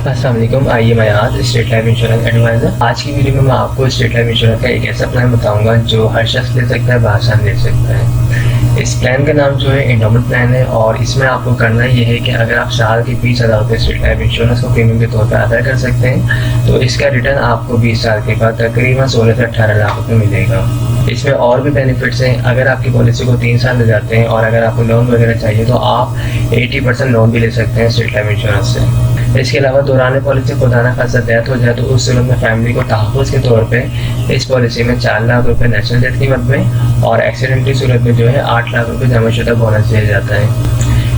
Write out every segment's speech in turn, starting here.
अस्सलाम वालेकुम। आइए मैं आज स्टेट लाइफ इंश्योरेंस एडवाइज़र। आज की वीडियो में मैं आपको स्टेट लाइफ इंश्योरेंस का एक ऐसा प्लान बताऊंगा जो हर शख्स ले सकता है, बआसानी ले सकता है। इस प्लान का नाम जो है एंडोमेंट प्लान है और इसमें आपको करना ये है कि अगर आप साल के 20,000 रुपये स्टेट लाइफ इंश्योरेंस को प्रीमियम के तौर पर अदा कर सकते हैं तो इसका रिटर्न आपको 20 साल के बाद तकरीबन 16 से 18 लाख रुपये मिलेगा। इसमें और भी बेनिफिट्स हैं। अगर आपकी पॉलिसी को 3 साल ले जाते हैं और अगर आपको लोन वगैरह चाहिए तो आप 80% लोन भी ले सकते हैं स्टेट लाइफ इंश्योरेंस से। इसके अलावा दौरान पॉलिसी खुदा न खासा डेथ हो जाए तो उस सूरत में फैमिली को तहफ़्फ़ुज़ के तौर पे इस पॉलिसी में 4 लाख रुपए नेशनल डेथ की मद में और एक्सीडेंट की सूरत में जो है 8 लाख रुपए जमाशुदा बोनस दिया जाता है।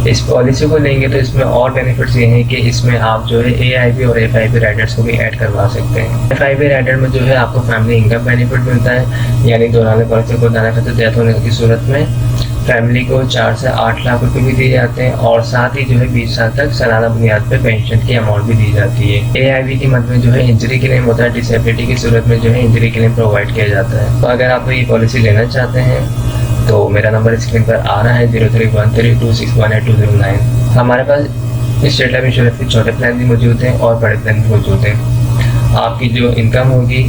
इस पॉलिसी को लेंगे तो इसमें और बेनिफिट्स ये हैं कि इसमें आप जो है AIB और FIB राइडर्स को भी ऐड करवा सकते हैं। FIB राइडर में जो है आपको फैमिली इनकम बेनिफिट मिलता है, यानी दौरान पॉलिसी खुदा न खासा डेथ होने की सूरत में फैमिली को 4 से 8 लाख रुपए भी दिए जाते हैं और साथ ही जो है 20 साल तक सालाना बुनियाद पे पेंशन की अमाउंट भी दी जाती है। AIB की मद में जो है इंजरी क्लेम होता है, डिसेबिलिटी की सूरत में जो है इंजरी क्लेम प्रोवाइड किया जाता है। तो अगर आप ये पॉलिसी लेना चाहते हैं तो मेरा नंबर स्क्रीन पर आ रहा है 031326182009। हमारे पास स्टेट लाइफ इंश्योरेंस के छोटे प्लान भी मौजूद हैं और बड़े प्लान भी मौजूद हैं। आपकी जो इनकम होगी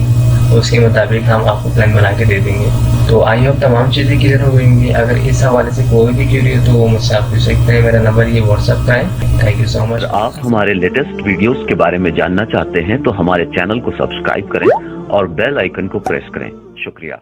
उसके मुताबिक हम आपको प्लान बना के दे देंगे। तो आई होप तमाम चीज़ें क्लियर हो गई। अगर इस हवाले से कोई भी क्यूरी हो तो वो मुझसे आप पूछ सकते हैं। मेरा नंबर ये व्हाट्सएप का है। Thank you so much. आप हमारे लेटेस्ट वीडियोस के बारे में जानना चाहते हैं तो हमारे चैनल को सब्सक्राइब करें और बेल आइकन को प्रेस करें। शुक्रिया।